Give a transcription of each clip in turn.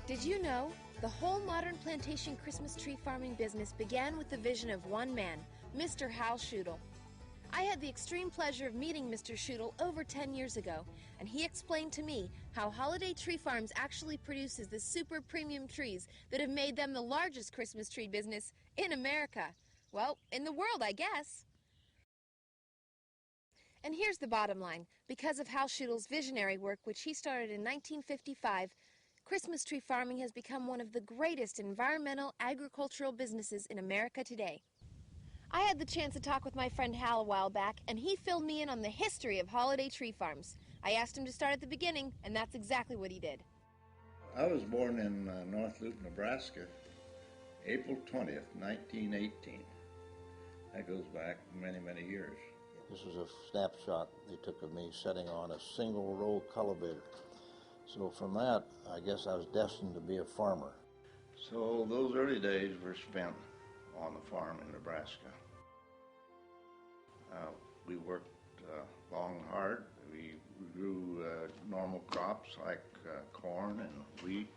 Did you know? The whole modern plantation Christmas tree farming business began with the vision of one man, Mr. Hal Schudel. I had the extreme pleasure of meeting Mr. Schudel over 10 years ago, and he explained to me how Holiday Tree Farms actually produces the super premium trees that have made them the largest Christmas tree business in America. Well, in the world, I guess. And here's the bottom line. Because of Hal Schudel's visionary work, which he started in 1955, Christmas tree farming has become one of the greatest environmental agricultural businesses in America today. I had the chance to talk with my friend Hal a while back, and he filled me in on the history of Holiday Tree Farms. I asked him to start at the beginning, and that's exactly what he did. I was born in North Loop, Nebraska, April 20th, 1918. That goes back many, many years. This was a snapshot they took of me sitting on a single row cultivator. So from that, I guess I was destined to be a farmer. So those early days were spent on the farm in Nebraska. We worked long and hard. We grew normal crops like corn and wheat,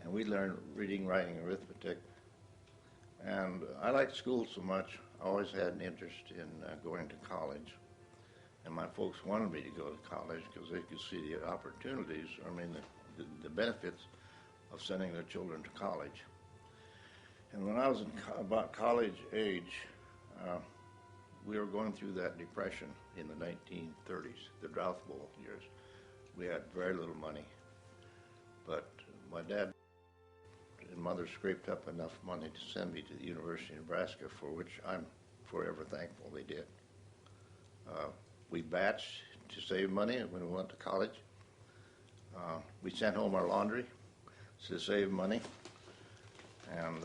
and we learned reading, writing, and arithmetic. And I liked school so much, I always had an interest in going to college. And my folks wanted me to go to college because they could see the opportunities, the benefits of sending their children to college. And when I was about college age, we were going through that depression in the 1930s, the drought bowl years. We had very little money, but my dad and mother scraped up enough money to send me to the University of Nebraska, for which I'm forever thankful they did. We batched to save money when we went to college. We sent home our laundry to save money, and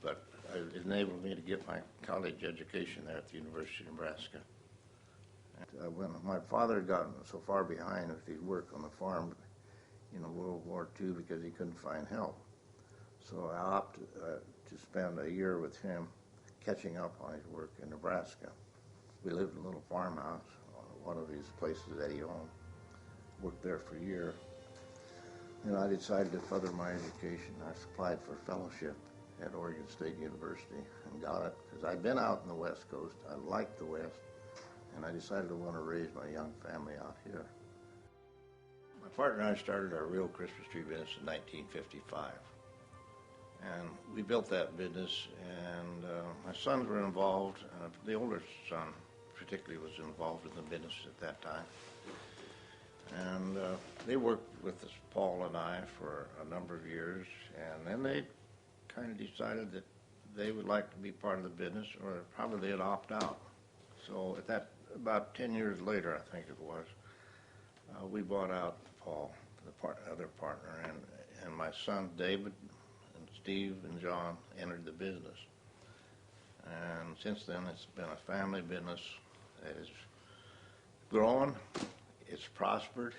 but it enabled me to get my college education there at the University of Nebraska. And, when my father had gotten so far behind with his work on the farm in World War II because he couldn't find help, so I opted to spend a year with him catching up on his work in Nebraska. We lived in a little farmhouse on one of these places that he owned. Worked there for a year. And I decided to further my education. I applied for a fellowship at Oregon State University and got it because I'd been out in the West Coast. I liked the West, and I decided I want to raise my young family out here. My partner and I started our real Christmas tree business in 1955. And we built that business, and my sons were involved. The older son particularly was involved in the business at that time. And they worked with us, Paul and I, for a number of years, and then they kind of decided that they would like to be part of the business, or probably they'd opt out. So at that, about 10 years later, I think it was, we bought out Paul, the other partner, and my son David and Steve and John entered the business. And since then, it's been a family business that has grown, it's prospered,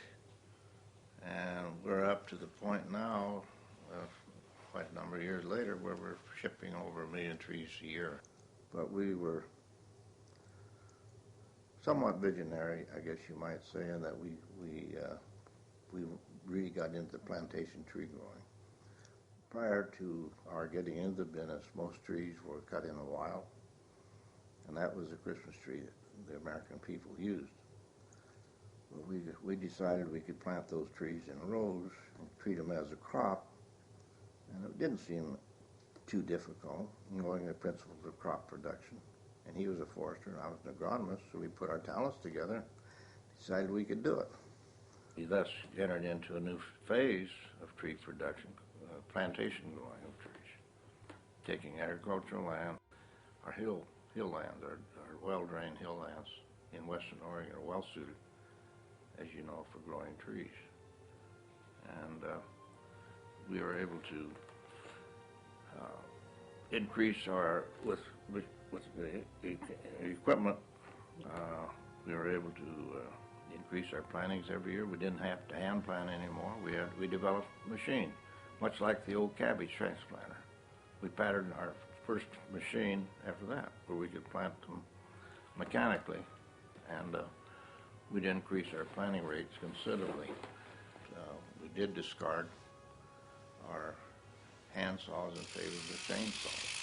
and we're up to the point now, quite a number of years later, where we're shipping over 1 million trees a year. But we were somewhat visionary, I guess you might say, in that we really got into plantation tree growing. Prior to our getting into the business, most trees were cut in the wild, and that was the Christmas tree that the American people used. But we decided we could plant those trees in rows and treat them as a crop, and it didn't seem too difficult, knowing the principles of crop production. And he was a forester and I was an agronomist, so we put our talents together, decided we could do it. We thus entered into a new phase of tree production, plantation growing of trees, taking agricultural land. Our hill lands, our well-drained hill lands in western Oregon are well suited, as you know, for growing trees. And we were able to increase our, with the equipment, we were able to increase our plantings every year. We didn't have to hand plant anymore. We developed a machine, much like the old cabbage transplanter. We patterned our first machine after that, where we could plant them mechanically, and we'd increase our planting rates considerably. We did discard our hand saws in favor of the chainsaws.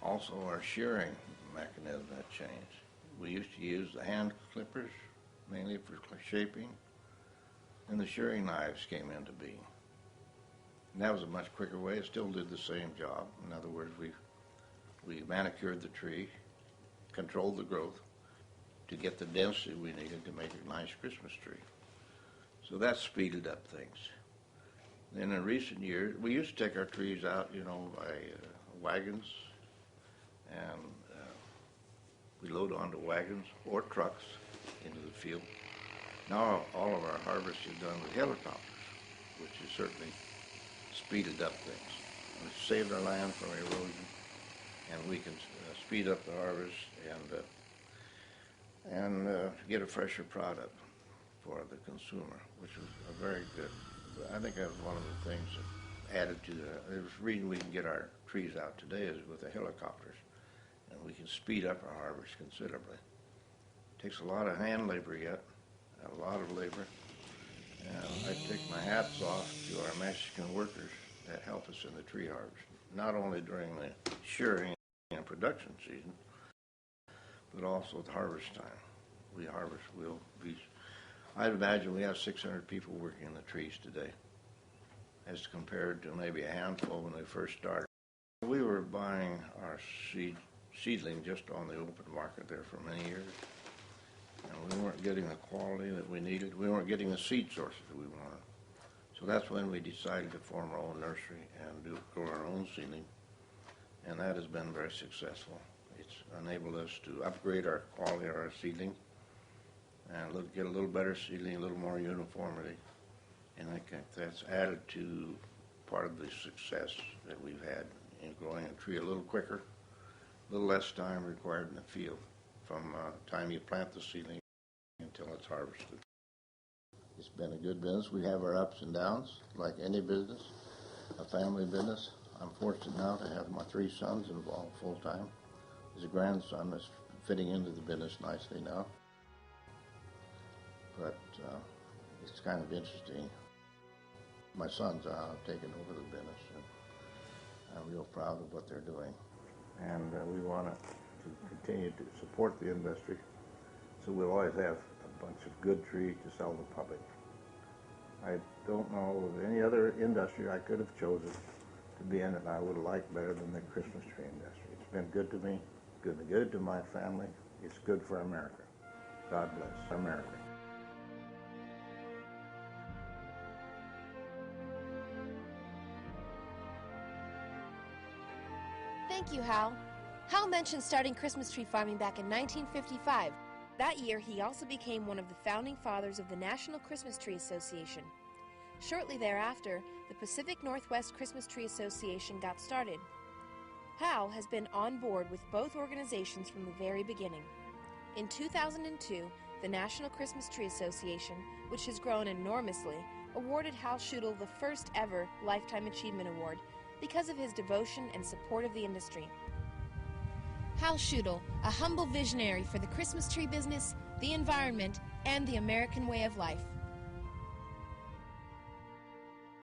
Also, our shearing mechanism had changed. We used to use the hand clippers mainly for shaping, and the shearing knives came into being. And that was a much quicker way. It still did the same job. In other words, we manicured the tree, controlled the growth to get the density we needed to make a nice Christmas tree. So that speeded up things. Then in recent years, we used to take our trees out, by wagons, and we load onto wagons or trucks into the field. Now all of our harvest is done with helicopters, which has certainly speeded up things. We've saved our land from erosion, and we can speed up the harvest and get a fresher product for the consumer, which is a very good. I think that was one of the things that added to the reason we can get our trees out today is with the helicopters, and we can speed up our harvest considerably. It takes a lot of hand labor yet, a lot of labor, and I take my hats off to our Mexican workers that help us in the tree harvest, not only during the shearing and production season, but also at harvest time. I'd imagine we have 600 people working in the trees today, as compared to maybe a handful when they first started. We were buying our seedling just on the open market there for many years, and we weren't getting the quality that we needed. We weren't getting the seed sources we wanted. So that's when we decided to form our own nursery and grow our own seedling, and that has been very successful. It's enabled us to upgrade our quality of our seedling and get a little better seedling, a little more uniformity, and I think that's added to part of the success that we've had in growing a tree a little quicker, a little less time required in the field from time you plant the seedling until it's harvested. It's been a good business. We have our ups and downs, like any business, a family business. I'm fortunate now to have my 3 sons involved full time. There's a grandson that's fitting into the business nicely now. But it's kind of interesting. My sons are taking over the business, and I'm real proud of what they're doing. And we want to continue to support the industry, so we'll always have a bunch of good trees to sell to the public. I don't know of any other industry I could have chosen to be in that I would have liked better than the Christmas tree industry. It's been good to me, good to my family. It's good for America. God bless America. Thank you, Hal. Hal mentioned starting Christmas tree farming back in 1955. That year, he also became one of the founding fathers of the National Christmas Tree Association. Shortly thereafter, the Pacific Northwest Christmas Tree Association got started. Hal has been on board with both organizations from the very beginning. In 2002, the National Christmas Tree Association, which has grown enormously, awarded Hal Schudel the first ever Lifetime Achievement Award because of his devotion and support of the industry. Hal Schudel, a humble visionary for the Christmas tree business, the environment, and the American way of life.